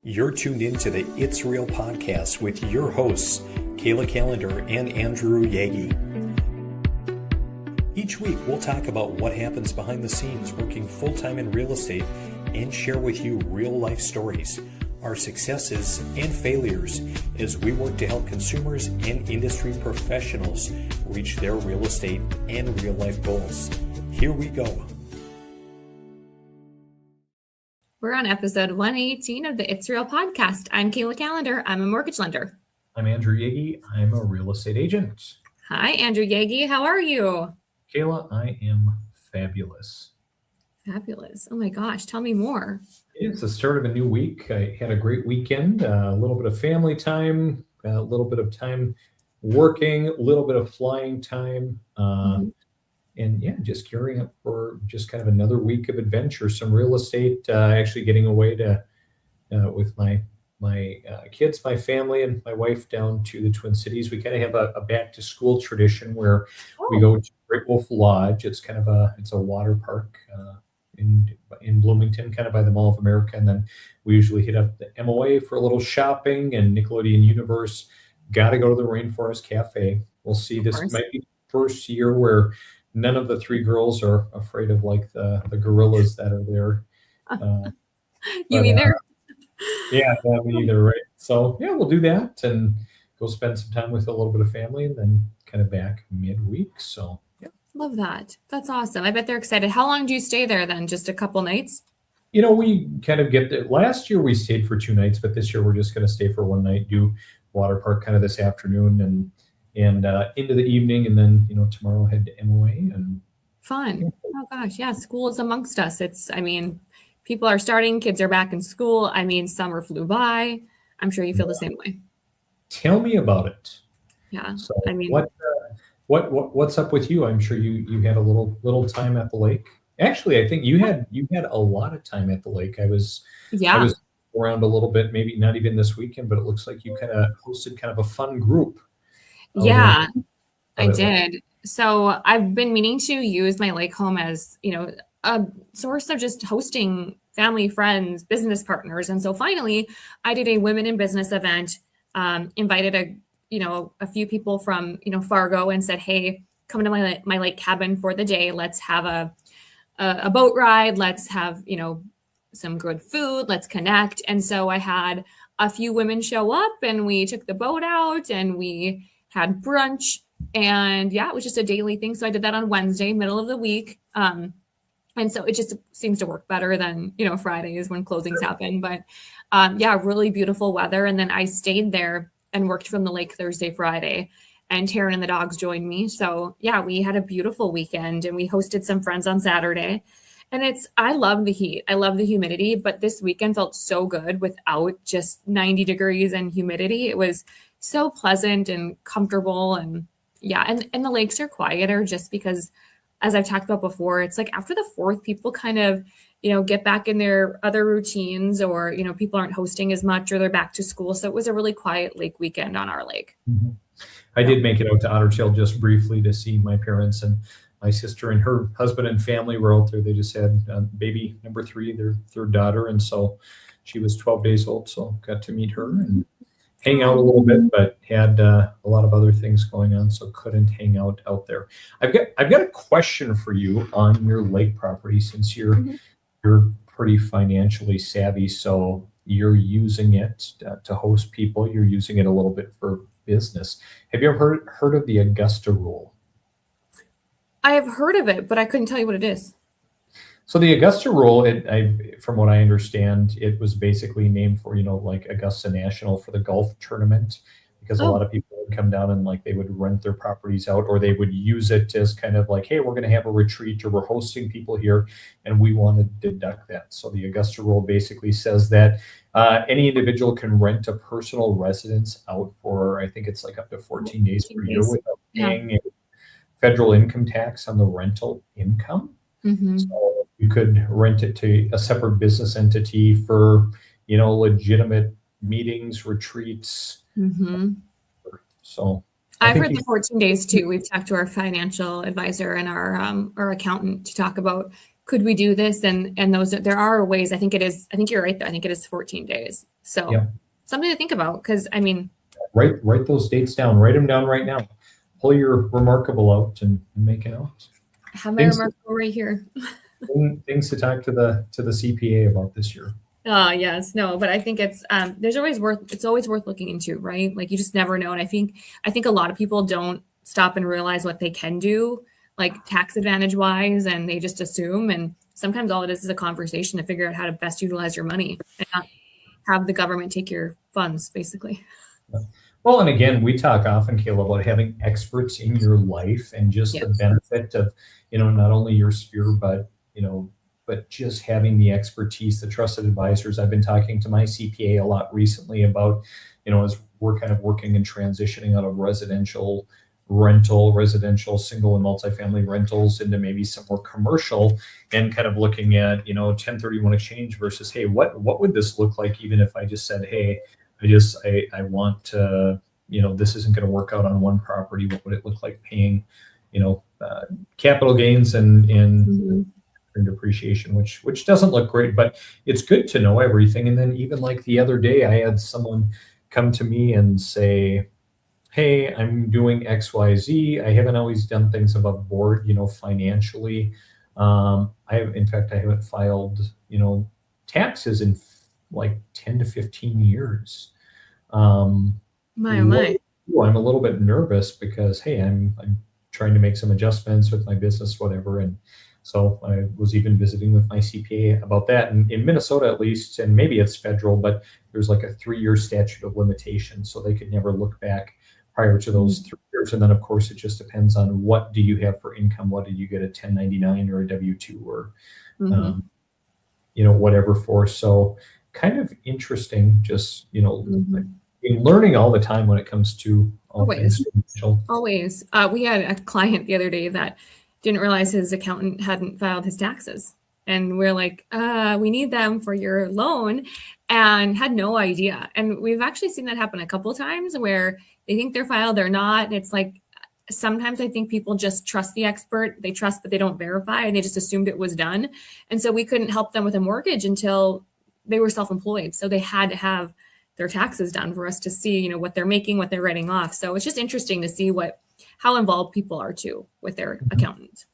You're tuned into the It's Real podcast with your hosts, Kayla, Kallander, and Andrew Yaggie. Each week, we'll talk about what happens behind the scenes working full-time in real estate and share with you real-life stories, our successes and failures as we work to help consumers and industry professionals reach their real estate and real-life goals. Here we go. We're on episode 118 of the It's Real podcast. I'm Kayla Kallander. I'm a mortgage lender. I'm Andrew Yaggie. I'm a real estate agent. Hi, Andrew Yaggie. How are you? Kayla, I am fabulous. Fabulous. Oh my gosh. Tell me more. It's the start of a new week. I had a great weekend, a little bit of family time, a little bit of time working, a little bit of flying time. And yeah, just gearing up for just kind of another week of adventure, some real estate, actually getting away to with my kids, my family, and my wife down to the Twin Cities. We kind of have a back to school tradition where we go to Great Wolf Lodge. It's kind of it's a water park in Bloomington, kind of by the Mall of America. And then we usually hit up the MOA for a little shopping and Nickelodeon Universe. Got to go to the Rainforest Cafe. We'll see. This might be the first year where none of the three girls are afraid of like the gorillas that are there. You either? Yeah, me either, right? So yeah, we'll do that and go spend some time with a little bit of family and then kind of back midweek. So yeah. Love that. That's awesome. I bet they're excited. How long do you stay there then? Just a couple nights? You know, we kind of get there. Last year we stayed for 2 nights, but this year we're just going to stay for 1 night, do water park kind of this afternoon and into the evening, and then tomorrow head to MOA and fun. Yeah. Oh gosh, yeah, school is amongst us. People are starting, kids are back in school. Summer flew by. I'm sure you feel the same way. Tell me about it. Yeah. So what's up with you? I'm sure you had a little time at the lake. Actually, I think you had a lot of time at the lake. I was around a little bit, maybe not even this weekend, but it looks like you kind of hosted kind of a fun group. Yeah, I did. So I've been meaning to use my lake home as, a source of just hosting family, friends, business partners. And so finally I did a women in business event, invited a few people from, Fargo and said, hey, come to my lake cabin for the day. Let's have a boat ride. Let's have, some good food. Let's connect. And so I had a few women show up and we took the boat out and we had brunch, and yeah, it was just a daily thing. So I did that on Wednesday, middle of the week. And so it just seems to work better than, Fridays when closings happen. But really beautiful weather. And then I stayed there and worked from the lake Thursday, Friday, and Taryn and the dogs joined me. So yeah, we had a beautiful weekend and we hosted some friends on Saturday. And I love the heat. I love the humidity, but this weekend felt so good without just 90 degrees and humidity. It was so pleasant and comfortable. And yeah, and the lakes are quieter just because, as I've talked about before, it's like after the 4th, people kind of, get back in their other routines, or, people aren't hosting as much or they're back to school. So it was a really quiet lake weekend on our lake. Mm-hmm. I did make it out to Otter Tail just briefly to see my parents, and my sister and her husband and family were out there. They just had baby number 3, their 3rd daughter. And so she was 12 days old. So got to meet her and hang out a little bit, but had a lot of other things going on, so couldn't hang out there. I've got a question for you on your lake property, since you're pretty financially savvy, so you're using it to host people. You're using it a little bit for business. Have you ever heard of the Augusta rule? I have heard of it, but I couldn't tell you what it is. So the Augusta rule, from what I understand, it was basically named for, like Augusta National for the golf tournament, because a lot of people would come down and like they would rent their properties out, or they would use it as kind of like, hey, we're going to have a retreat, or we're hosting people here and we want to deduct that. So the Augusta rule basically says that any individual can rent a personal residence out for, I think it's like up to 14 days per year without paying a federal income tax on the rental income. Mm-hmm. So you could rent it to a separate business entity for, legitimate meetings, retreats. Mm-hmm. So I've heard the 14 days too. We've talked to our financial advisor and our accountant to talk about could we do this? And those, there are ways. I think you're right though. I think it is 14 days. So Yeah. something to think about, because I mean, write those dates down. Write them down right now. Pull your remarkable out and make it out. I have my remarkable right here. Things to talk to the CPA about this year. Yes, no, but I think it's always worth looking into, right? Like you just never know. And I think a lot of people don't stop and realize what they can do, like tax advantage wise, and they just assume. And sometimes all it is a conversation to figure out how to best utilize your money and not have the government take your funds, basically. Well, and again, we talk often, Kayla, about having experts in your life and just the benefit of, not only your sphere, but just having the expertise, the trusted advisors. I've been talking to my CPA a lot recently about, as we're kind of working and transitioning out of residential single and multifamily rentals into maybe some more commercial, and kind of looking at, 1031 exchange versus, hey, what would this look like even if I just said, hey, I want to, this isn't going to work out on one property. What would it look like paying, capital gains and depreciation, which doesn't look great, but it's good to know everything. And then even like the other day, I had someone come to me and say, hey, I'm doing XYZ. I haven't always done things above board, financially. I haven't filed, taxes in like 10 to 15 years. I'm a little bit nervous because, hey, I'm trying to make some adjustments with my business, whatever. And so I was even visiting with my CPA about that. And in Minnesota, at least, and maybe it's federal, but there's like a 3-year statute of limitations. So they could never look back prior to those 3 years. And then, of course, it just depends on what do you have for income? What did you get, a 1099 or a W-2 or, whatever for. So kind of interesting, just, learning all the time when it comes to all things financial. Always. We had a client the other day that didn't realize his accountant hadn't filed his taxes. And we're like, we need them for your loan, and had no idea. And we've actually seen that happen a couple of times where they think they're filed, they're not. And it's like, sometimes I think people just trust the expert. They trust, but they don't verify, and they just assumed it was done. And so we couldn't help them with a mortgage until they were self-employed. So they had to have their taxes done for us to see, what they're making, what they're writing off. So it's just interesting to see how involved people are too with their accountants.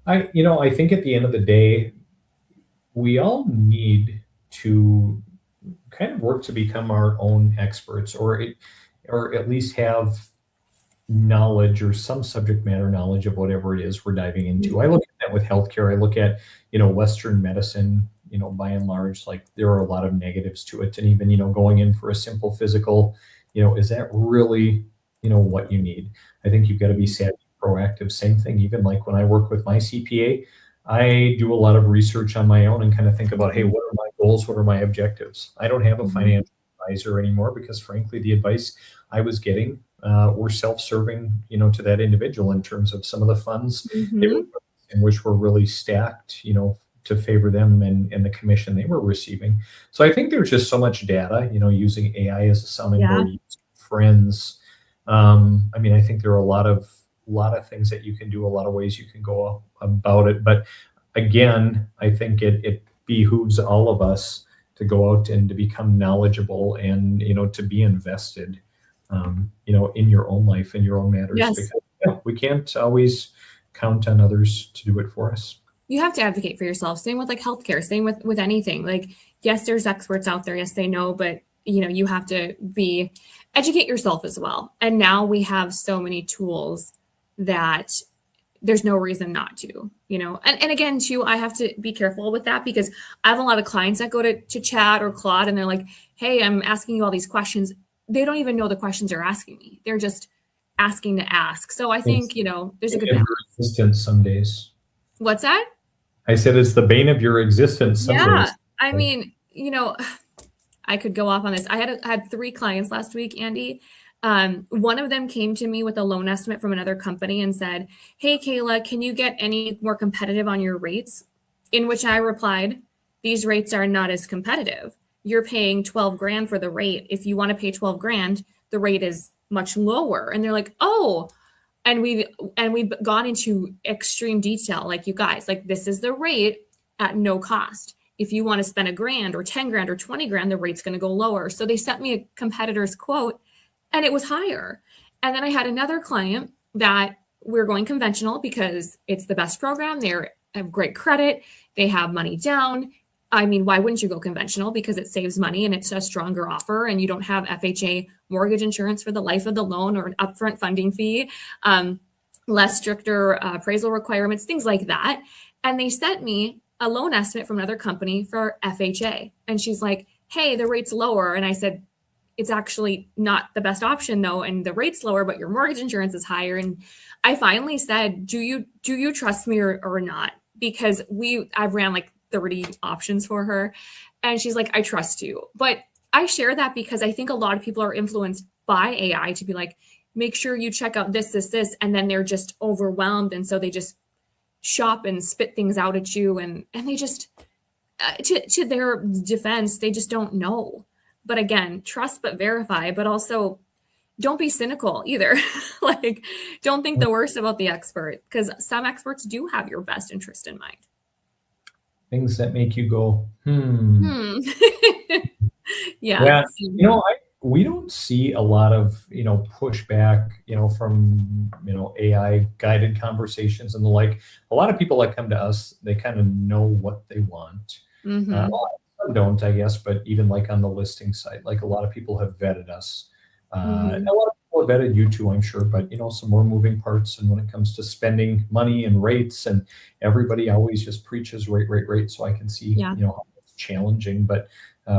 I think at the end of the day, we all need to kind of work to become our own experts, or at least have knowledge or some subject matter knowledge of whatever it is we're diving into. I look at that with healthcare. I look at, Western medicine, by and large, like there are a lot of negatives to it. And even, going in for a simple physical, is that really, what you need? I think you've got to be savvy, proactive. Same thing, even like when I work with my CPA, I do a lot of research on my own and kind of think about, hey, what are my goals? What are my objectives? I don't have a financial advisor anymore because frankly, the advice I was getting were self-serving, to that individual in terms of some of the funds they were, in which were really stacked, to favor them and the commission they were receiving. So I think there's just so much data, using AI as a sounding board, friends. I think there are a lot of things that you can do, a lot of ways you can go about it. But again, I think it behooves all of us to go out and to become knowledgeable and, to be invested, in your own life, in your own matters. Yes. Because we can't always count on others to do it for us. You have to advocate for yourself. Same with like healthcare, same with anything. Like, yes, there's experts out there. Yes, they know, but you have to educate yourself as well. And now we have so many tools that there's no reason not to, and again, too, I have to be careful with that because I have a lot of clients that go to Chat or Claude and they're like, hey, I'm asking you all these questions. They don't even know the questions they're asking me. They're just asking to ask. So I think, there's a good balance. Existence some days. What's that? I said it's the bane of your existence some days. I mean, I could go off on this. I had 3 clients last week, Andy. One of them came to me with a loan estimate from another company and said, hey, Kayla, can you get any more competitive on your rates? In which I replied, these rates are not as competitive. You're paying $12,000 for the rate. If you want to pay $12,000, the rate is much lower. And they're like, oh, and we've gone into extreme detail. Like, you guys, like, this is the rate. at no cost. If you want to spend $1,000 or 10 grand or 20 grand, the rate's going to go lower. So they sent me a competitor's quote and it was higher. And then I had another client that we're going conventional because it's the best program. They have great credit. They have money down. I mean, why wouldn't you go conventional? Because it saves money and it's a stronger offer and you don't have FHA mortgage insurance for the life of the loan or an upfront funding fee, less stricter appraisal requirements, things like that. And they sent me a loan estimate from another company for FHA. And she's like, hey, the rate's lower. And I said, it's actually not the best option though. And the rate's lower, but your mortgage insurance is higher. And I finally said, do you trust me or not? Because I've ran like 30 options for her. And she's like, I trust you. But I share that because I think a lot of people are influenced by AI to be like, make sure you check out this. And then they're just overwhelmed. And so they just shop and spit things out at you. And they just, to their defense, they just don't know. But again, trust but verify, but also don't be cynical either. Like, don't think the worst about the expert, because some experts do have your best interest in mind. Things that make you go, Yeah. We don't see a lot of, pushback, from, AI guided conversations and the like. A lot of people that come to us, they kind of know what they want. Some don't, I guess, but even like on the listing site, like a lot of people have vetted us. And a lot of people have vetted you too, I'm sure, but some more moving parts. And when it comes to spending money and rates, and everybody always just preaches rate. So I can see, how it's challenging, but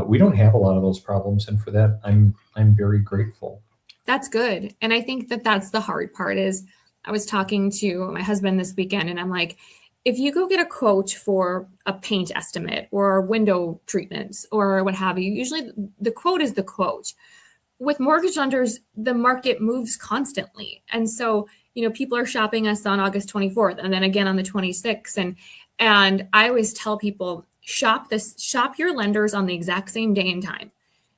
we don't have a lot of those problems. And for that, I'm very grateful. That's good. And I think that's the hard part is I was talking to my husband this weekend and I'm like, if you go get a quote for a paint estimate or window treatments or what have you, usually the quote is the quote. With mortgage lenders, the market moves constantly. And so, people are shopping us on August 24th and then again on the 26th. And I always tell people, shop your lenders on the exact same day and time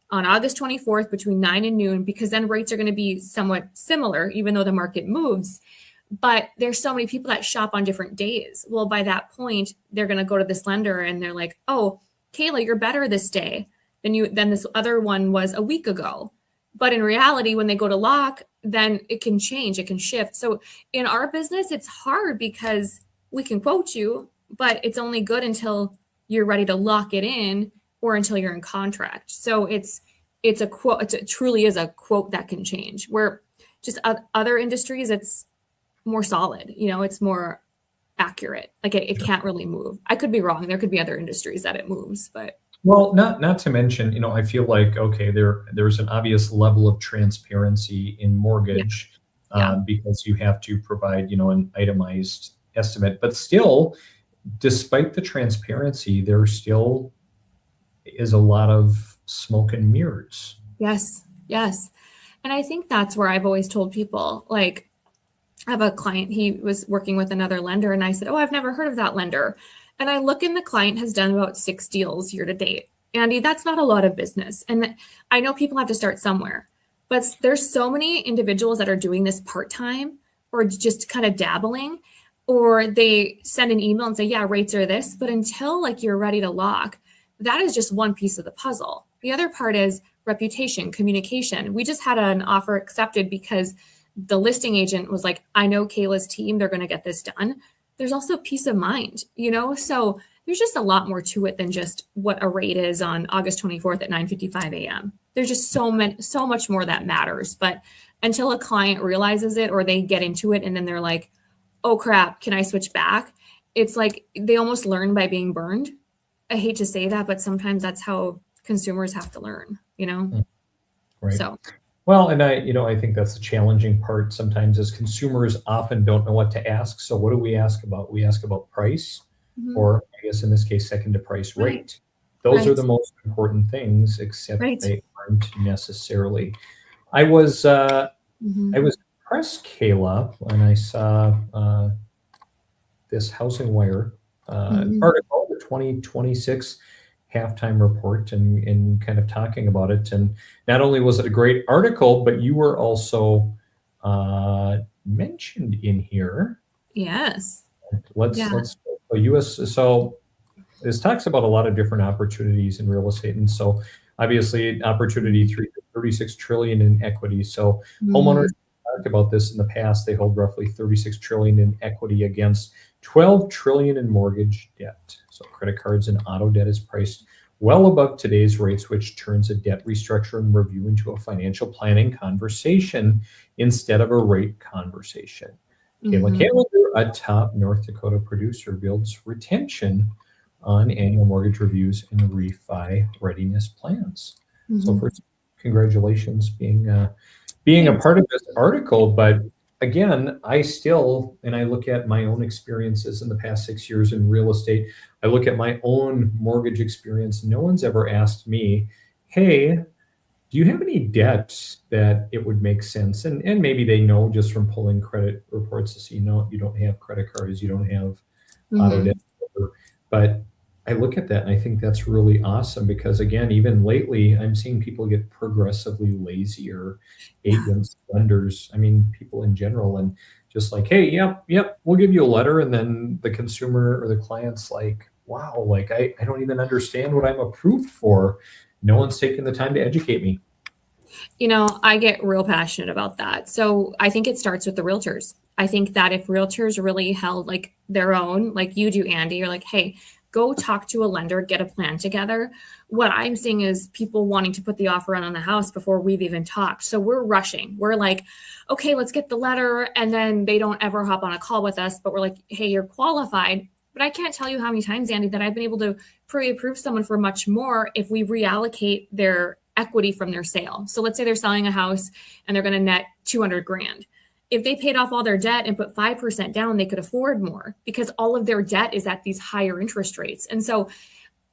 on August 24th between 9 and noon, because then rates are going to be somewhat similar, even though the market moves. But there's so many people that shop on different days. Well, by that point, they're going to go to this lender and they're like, oh, Kayla, you're better this day than this other one was a week ago. But in reality, when they go to lock, then it can change, it can shift. So in our business, it's hard because we can quote you, but it's only good until you're ready to lock it in or until you're in contract. So it's a quote, it truly is a quote that can change. Where just other industries, it's more solid, it's more accurate. Like it can't really move. I could be wrong. There could be other industries that it moves, but. Well, not to mention, I feel like, okay, there's an obvious level of transparency in mortgage because you have to provide, an itemized estimate, but still, despite the transparency, there still is a lot of smoke and mirrors. Yes. And I think that's where I've always told people, like, I have a client, he was working with another lender and I said, oh, I've never heard of that lender. And I look and the client has done about 6 deals year to date. Andy, that's not a lot of business. And I know people have to start somewhere, but there's so many individuals that are doing this part-time or just kind of dabbling, or they send an email and say, yeah, rates are this, but until like you're ready to lock, that is just one piece of the puzzle. The other part is reputation, communication. We just had an offer accepted because the listing agent was like, I know Kayla's team, they're going to get this done. There's also peace of mind, so there's just a lot more to it than just what a rate is on August 24th at 9:55 a.m. There's just so much more that matters. But until a client realizes it or they get into it and then they're like, oh crap, can I switch back? It's like they almost learn by being burned. I hate to say that, but sometimes that's how consumers have to learn, Right. So. Well, and I think that's the challenging part sometimes is consumers often don't know what to ask. So what do we ask about? We ask about price, or I guess in this case, second to price rate. Those are the most important things, except they aren't necessarily. I was impressed, Kayla, when I saw this HousingWire article, the 2026 halftime report, and kind of talking about it. And not only was it a great article, but you were also mentioned in here. Yes. Let's US. So this talks about a lot of different opportunities in real estate. And so obviously opportunity 36 trillion in equity. So homeowners talked about this in the past. They hold roughly 36 trillion in equity against 12 trillion in mortgage debt. So credit cards and auto debt is priced well above today's rates, which turns a debt restructure and review into a financial planning conversation instead of a rate conversation. Kayla Kallander, a top North Dakota producer, builds retention on annual mortgage reviews and refi readiness plans. So first, congratulations being a part of this article. But again, I look at my own experiences in the past 6 years in real estate. I look at my own mortgage experience. No one's ever asked me, hey, do you have any debt that it would make sense? And maybe they know just from pulling credit reports to see, no, you don't have credit cards, you don't have auto debt. But I look at that and I think that's really awesome because, again, even lately, I'm seeing people get progressively lazier, agents, lenders, I mean, people in general, and just like, hey, yep, we'll give you a letter. And then the consumer or the client's like, wow, like I don't even understand what I'm approved for. No one's taking the time to educate me. You know, I get real passionate about that. So I think it starts with the realtors. I think that if realtors really held like their own, like you do, Andy, you're like, hey, go talk to a lender, get a plan together. What I'm seeing is people wanting to put the offer on the house before we've even talked. So we're rushing. We're like, okay, let's get the letter. And then they don't ever hop on a call with us, but we're like, hey, you're qualified. But I can't tell you how many times, Andy, that I've been able to pre-approve someone for much more if we reallocate their equity from their sale. So let's say they're selling a house and they're going to net 200 grand. If they paid off all their debt and put 5% down, they could afford more because all of their debt is at these higher interest rates. And so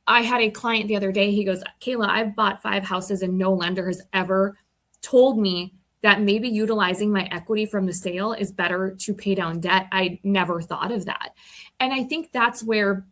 I had a client the other day, he goes, Kayla, I've bought 5 houses and no lender has ever told me that maybe utilizing my equity from the sale is better to pay down debt. I never thought of that. And I think that's where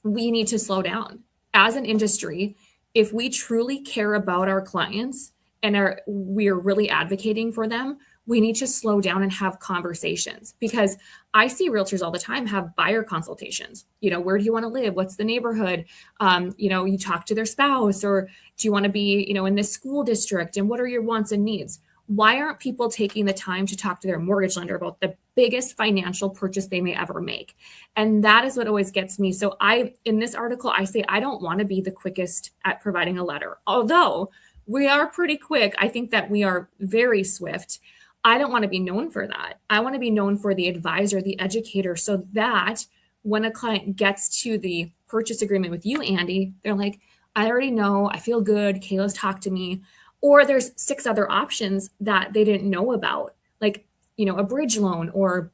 we need to slow down as an industry. If we truly care about our clients and we're really advocating for them, we need to slow down and have conversations, because I see realtors all the time have buyer consultations. You know, where do you want to live? What's the neighborhood? You talk to their spouse, or do you want to be, in this school district? And what are your wants and needs? Why aren't people taking the time to talk to their mortgage lender about the biggest financial purchase they may ever make? And that is what always gets me. So in this article, I say, I don't want to be the quickest at providing a letter. Although we are pretty quick. I think that we are very swift. I don't want to be known for that. I want to be known for the advisor, the educator, so that when a client gets to the purchase agreement with you, Andy, they're like, I already know, I feel good, Kayla's talked to me. Or there's 6 other options that they didn't know about, like, a bridge loan or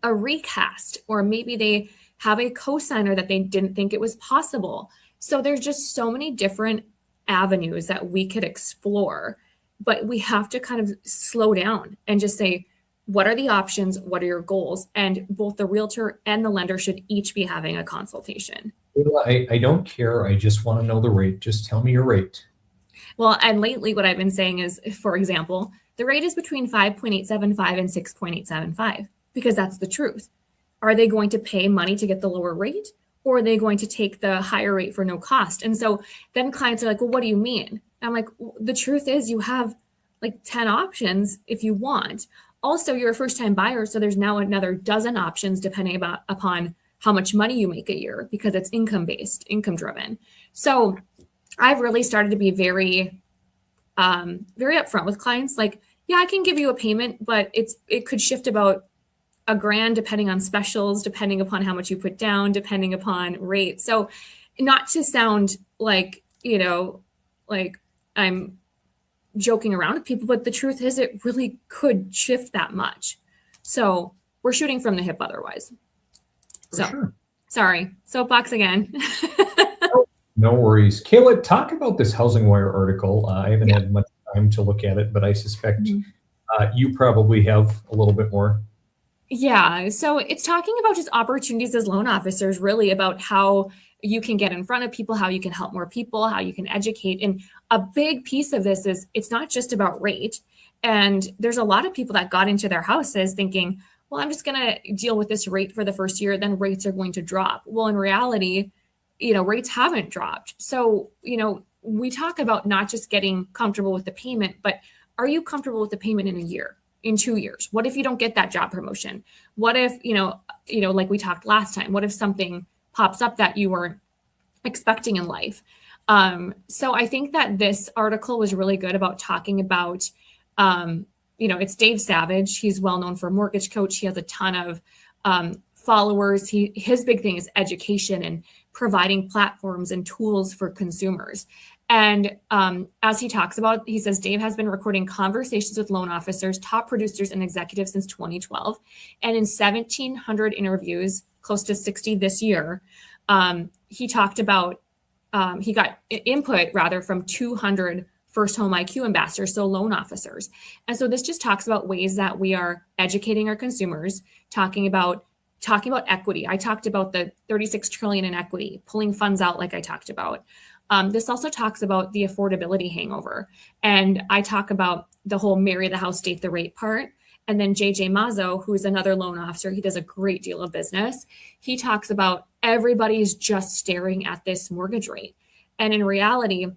a recast, or maybe they have a cosigner that they didn't think it was possible. So there's just so many different avenues that we could explore. But we have to kind of slow down and just say, what are the options? What are your goals? And both the realtor and the lender should each be having a consultation. I don't care. I just want to know the rate. Just tell me your rate. Well, and lately what I've been saying is, for example, the rate is between 5.875 and 6.875, because that's the truth. Are they going to pay money to get the lower rate, or are they going to take the higher rate for no cost? And so then clients are like, well, what do you mean? I'm like, the truth is you have like 10 options if you want. Also, you're a first-time buyer, so there's now another dozen options depending upon how much money you make a year, because it's income-based, income-driven. So I've really started to be very, very upfront with clients. Like, yeah, I can give you a payment, but it could shift about $1,000 depending on specials, depending upon how much you put down, depending upon rate. So not to sound like, like I'm joking around with people, but the truth is it really could shift that much. So we're shooting from the hip otherwise. Sure. Sorry, soapbox again. No worries. Kayla, talk about this HousingWire article. I haven't had much time to look at it, but I suspect you probably have a little bit more. Yeah, so it's talking about just opportunities as loan officers, really about how you can get in front of people, how you can help more people, how you can educate. And a big piece of this is it's not just about rate. And there's a lot of people that got into their houses thinking, well, I'm just going to deal with this rate for the first year, then rates are going to drop. Well, in reality, rates haven't dropped. So, we talk about not just getting comfortable with the payment, but are you comfortable with the payment in a year, in 2 years? What if you don't get that job promotion? What if, like we talked last time, what if something pops up that you weren't expecting in life? So I think that this article was really good about talking about, it's Dave Savage. He's well known for Mortgage Coach. He has a ton of followers. His big thing is education and providing platforms and tools for consumers. And as he talks about, he says Dave has been recording conversations with loan officers, top producers, and executives since 2012. And in 1,700 interviews, close to 60 this year, he talked about, he got input rather from 200 first home IQ ambassadors, so loan officers. And so this just talks about ways that we are educating our consumers, talking about equity. I talked about the 36 trillion in equity, pulling funds out like I talked about. This also talks about the affordability hangover. And I talk about the whole marry the house, date the rate part. And then JJ Mazzo, who is another loan officer, he does a great deal of business. He talks about everybody's just staring at this mortgage rate. And in reality,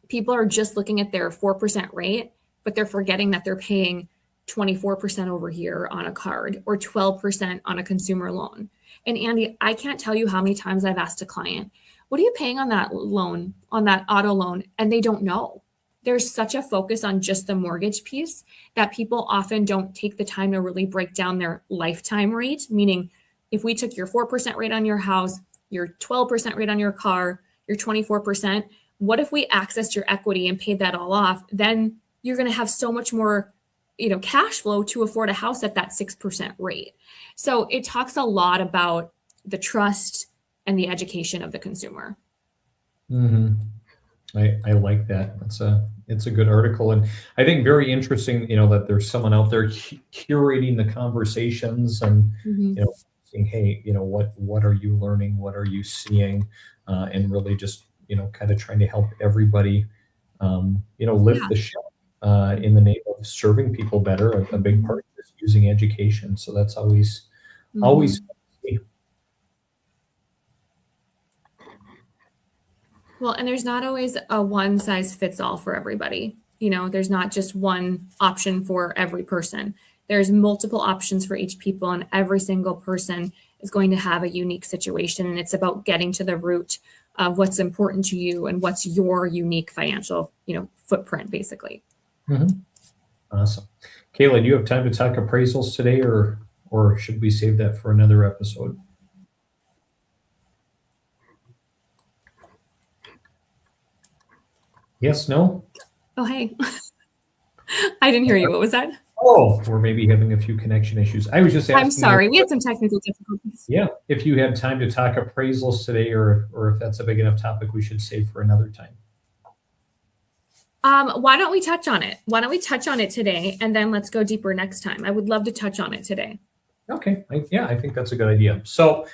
people are just looking at their 4% rate, but they're forgetting that they're paying 24% over here on a card or 12% on a consumer loan. And Andy, I can't tell you how many times I've asked a client, what are you paying on that loan, on that auto loan? And they don't know. There's such a focus on just the mortgage piece that people often don't take the time to really break down their lifetime rate. Meaning, if we took your 4% rate on your house, your 12% rate on your car, your 24%, what if we accessed your equity and paid that all off? Then you're going to have so much more cash flow to afford a house at that 6% rate. So it talks a lot about the trust and the education of the consumer. Mm-hmm. I like that. It's a good article. And I think very interesting, that there's someone out there curating the conversations and, saying, hey, what are you learning? What are you seeing? And really just, kind of trying to help everybody, lift the ship in the name of serving people better. A big part is using education. So that's always fun to see. Well, and there's not always a one size fits all for everybody. There's not just one option for every person. There's multiple options for each people, and every single person is going to have a unique situation. And it's about getting to the root of what's important to you and what's your unique financial, footprint, basically. Mm-hmm. Awesome. Kayla, do you have time to talk appraisals today, or should we save that for another episode? Yes, no? Oh, hey. I didn't hear you. What was that? Oh, we're maybe having a few connection issues. I was just asking. I'm sorry. We had some technical difficulties. Yeah. If you had time to talk appraisals today, or if that's a big enough topic, we should save for another time. Why don't we touch on it? Why don't we touch on it today, and then let's go deeper next time? I would love to touch on it today. Okay. I think that's a good idea. So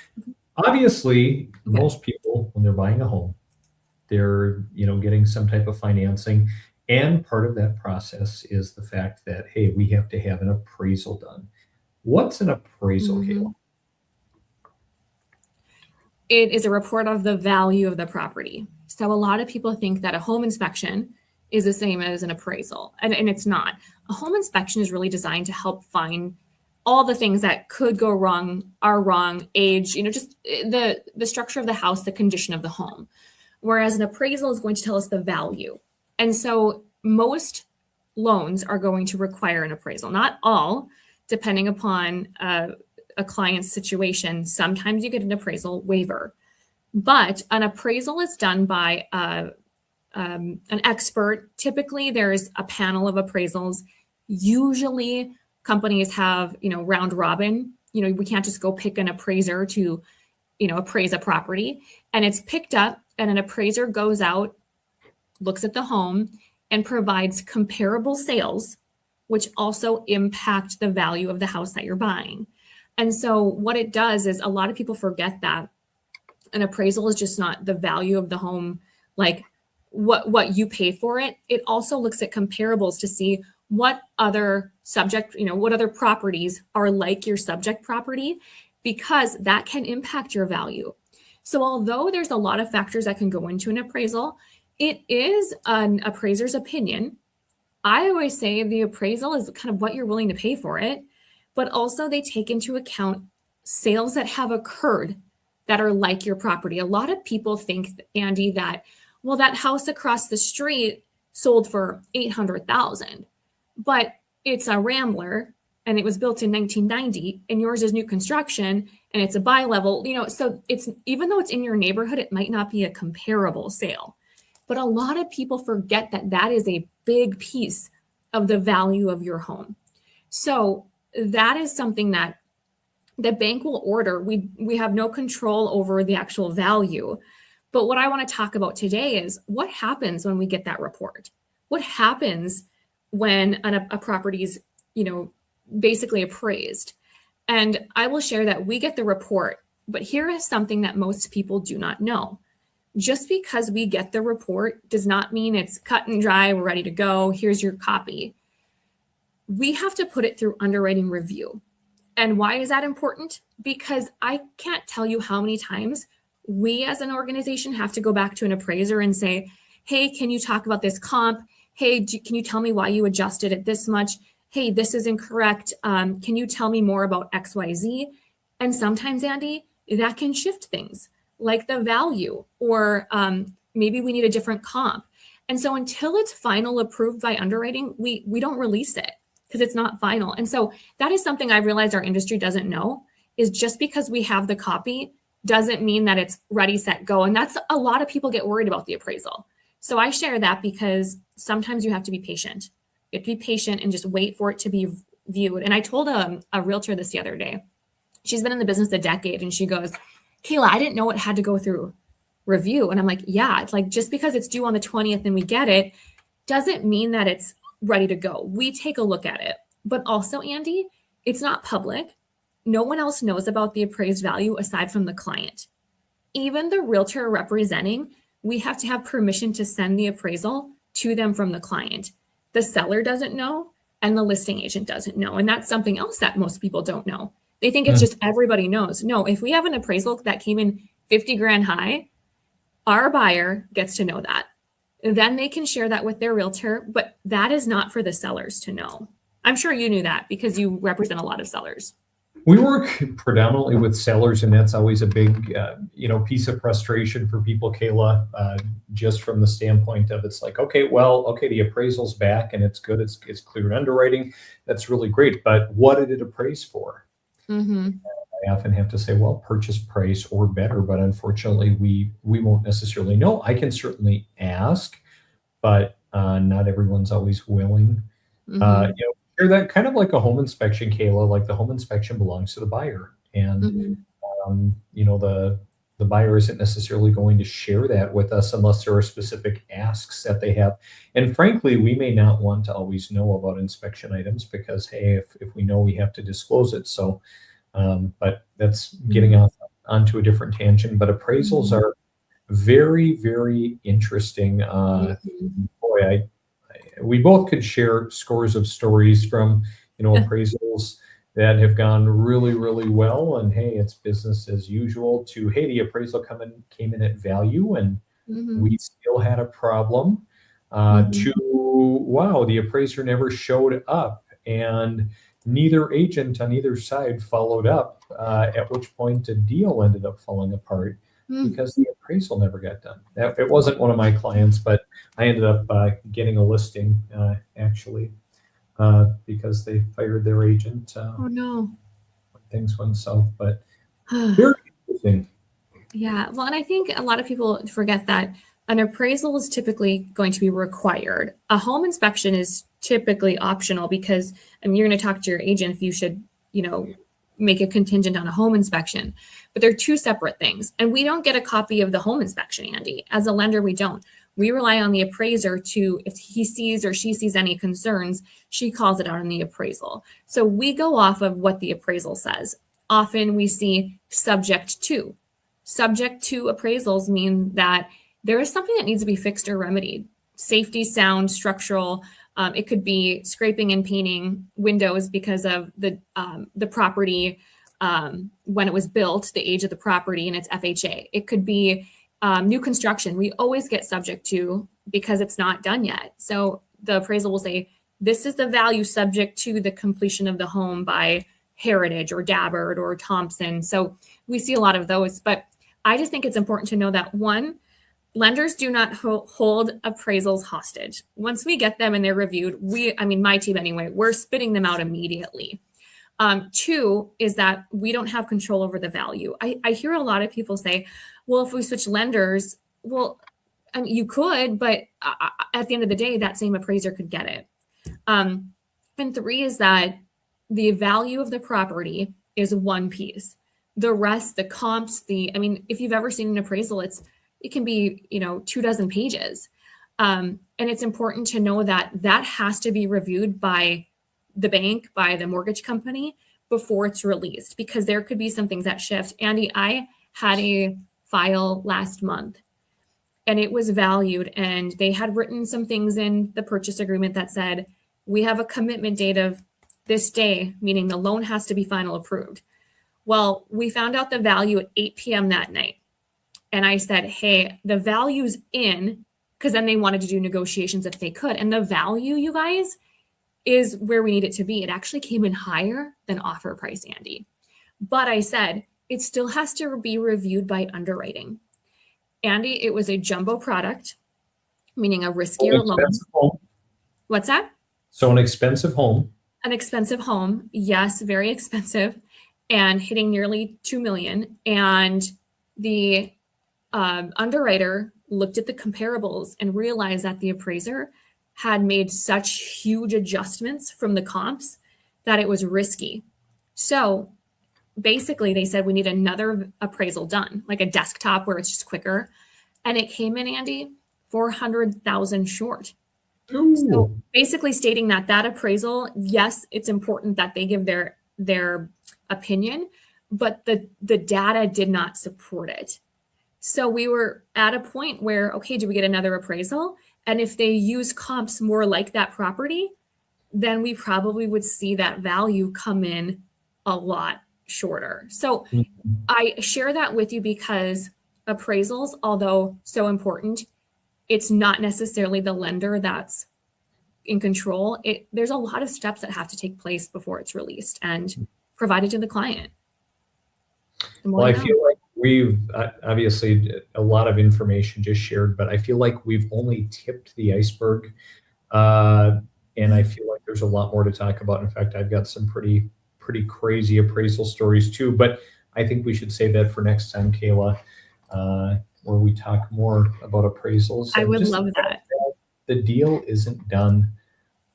obviously, most people, when they're buying a home, they're, getting some type of financing. And part of that process is the fact that, hey, we have to have an appraisal done. What's an appraisal, Kayla? It is a report of the value of the property. So a lot of people think that a home inspection is the same as an appraisal, and it's not. A home inspection is really designed to help find all the things that could go wrong, are wrong, age, just the structure of the house, the condition of the home. Whereas an appraisal is going to tell us the value. And so most loans are going to require an appraisal. Not all, depending upon a client's situation. Sometimes you get an appraisal waiver, but an appraisal is done by an expert. Typically, there's a panel of appraisals. Usually, companies have round robin. We can't just go pick an appraiser to appraise a property, and it's picked up, and an appraiser goes out, looks at the home, and provides comparable sales, which also impact the value of the house that you're buying. And so what it does is, a lot of people forget that an appraisal is just not the value of the home, like what you pay for it. It also looks at comparables to see what other what other properties are like your subject property, because that can impact your value. So although there's a lot of factors that can go into an appraisal, it is an appraiser's opinion. I always say the appraisal is kind of what you're willing to pay for it, but also they take into account sales that have occurred that are like your property. A lot of people think, Andy, that, well, that house across the street sold for $800,000, but it's a Rambler and it was built in 1990 and yours is new construction and it's a buy level, so it's, even though it's in your neighborhood, it might not be a comparable sale. But a lot of people forget that that is a big piece of the value of your home. So that is something that the bank will order. We have no control over the actual value. But what I want to talk about today is what happens when we get that report. What happens when a property is, basically appraised? And I will share that we get the report, but here is something that most people do not know. Just because we get the report does not mean it's cut and dry, we're ready to go, here's your copy. We have to put it through underwriting review. And why is that important? Because I can't tell you how many times we as an organization have to go back to an appraiser and say, hey, can you talk about this comp? Hey, can you tell me why you adjusted it this much? Hey, this is incorrect. Can you tell me more about XYZ? And sometimes, Andy, that can shift things like the value, or maybe we need a different comp. And so until it's final approved by underwriting, we don't release it because it's not final. And so that is something I've realized our industry doesn't know, is just because we have the copy doesn't mean that it's ready, set, go. And that's a lot of people get worried about the appraisal. So I share that because sometimes you have to be patient. You have to be patient and just wait for it to be viewed. And I told a realtor this the other day. She's been in the business a decade, and she goes, Kayla, I didn't know it had to go through review. And I'm like, yeah, it's like, just because it's due on the 20th and we get it doesn't mean that it's ready to go. We take a look at it. But also, Andy, it's not public. No one else knows about the appraised value aside from the client. Even the realtor representing, we have to have permission to send the appraisal to them from the client. The seller doesn't know, and the listing agent doesn't know. And that's something else that most people don't know. They think it's just everybody knows. No, if we have an appraisal that came in 50 grand high, our buyer gets to know that. Then they can share that with their realtor, but that is not for the sellers to know. I'm sure you knew that because you represent a lot of sellers. We work predominantly with sellers, and that's always a big, piece of frustration for people, Kayla, just from the standpoint of it's like, okay, the appraisal's back and it's good. It's cleared underwriting. That's really great. But what did it appraise for? Mm-hmm. I often have to say, well, purchase price or better, but unfortunately we won't necessarily know. I can certainly ask, but not everyone's always willing. Mm-hmm. Share that kind of like a home inspection, Kayla, like the home inspection belongs to the buyer. And, the buyer isn't necessarily going to share that with us unless there are specific asks that they have. And frankly, we may not want to always know about inspection items because, hey, if we know, we have to disclose it. So, but that's getting off onto a different tangent. But appraisals are very, very interesting. Boy, we both could share scores of stories from, appraisals that have gone really, really well. And hey, it's business as usual, to, hey, the appraisal came in at value and we still had a problem, to, wow, the appraiser never showed up and neither agent on either side followed up, at which point a deal ended up falling apart because the appraisal never got done. It wasn't one of my clients, but I ended up getting a listing actually because they fired their agent. Oh no! Things went south, but very interesting. Yeah, well, and I think a lot of people forget that an appraisal is typically going to be required. A home inspection is typically optional because you're going to talk to your agent if you should, make a contingent on a home inspection. But they're two separate things. And we don't get a copy of the home inspection, Andy. As a lender, we don't. We rely on the appraiser to, if he sees or she sees any concerns, she calls it out in the appraisal. So we go off of what the appraisal says. Often we see subject to. Subject to appraisals mean that there is something that needs to be fixed or remedied. Safety, sound, structural. It could be scraping and painting windows because of the property. when it was built, the age of the property, and its FHA. It could be new construction. We always get subject to because it's not done yet. So the appraisal will say, this is the value subject to the completion of the home by Heritage or Dabbert or Thompson. So we see a lot of those, but I just think it's important to know that one, lenders do not hold appraisals hostage. Once we get them and they're reviewed, my team anyway, we're spitting them out immediately. Two is that we don't have control over the value. I hear a lot of people say, well, if we switch lenders, well, you could, but at the end of the day, that same appraiser could get it. And three is that the value of the property is one piece. The rest, the comps, if you've ever seen an appraisal, it can be, 24 pages. And it's important to know that that has to be reviewed by the bank, by the mortgage company before it's released, because there could be some things that shift. Andy, I had a file last month and it was valued, and they had written some things in the purchase agreement that said, we have a commitment date of this day, meaning the loan has to be final approved. Well, we found out the value at 8 p.m. that night. And I said, hey, the value's in, because then they wanted to do negotiations if they could. And the value, you guys, is where we need it to be. It actually came in higher than offer price, Andy. But I said, it still has to be reviewed by underwriting. Andy, it was a jumbo product, meaning a riskier loan. Home. What's that? So an expensive home. An expensive home. Yes, very expensive, and hitting nearly $2 million. And the underwriter looked at the comparables and realized that the appraiser had made such huge adjustments from the comps that it was risky. So basically they said, we need another appraisal done, like a desktop where it's just quicker. And it came in, Andy, 400,000 short. Ooh. So basically stating that appraisal, yes, it's important that they give their opinion, but the data did not support it. So we were at a point where, okay, do we get another appraisal? And if they use comps more like that property, then we probably would see that value come in a lot shorter. So I share that with you because appraisals, although so important, it's not necessarily the lender that's in control. There's a lot of steps that have to take place before it's released and provided to the client. Well, I feel like we've obviously a lot of information just shared, but I feel like we've only tipped the iceberg. And I feel like there's a lot more to talk about. In fact, I've got some pretty crazy appraisal stories too, but I think we should save that for next time, Kayla, where we talk more about appraisals. I would love that. The deal isn't done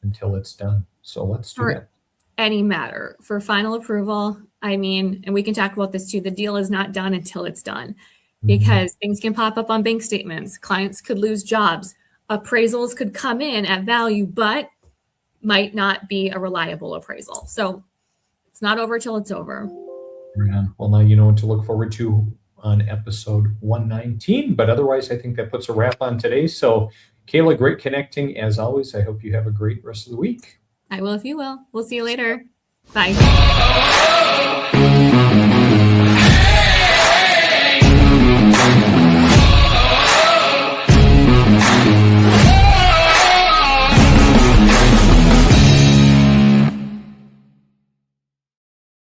until it's done. So let's do that. Any matter for final approval. And we can talk about this too. The deal is not done until it's done, because things can pop up on bank statements. Clients could lose jobs. Appraisals could come in at value, but might not be a reliable appraisal. So it's not over till it's over. Yeah. Well, now you know what to look forward to on episode 119. But otherwise, I think that puts a wrap on today. So Kayla, great connecting as always. I hope you have a great rest of the week. I will if you will. We'll see you later. Bye.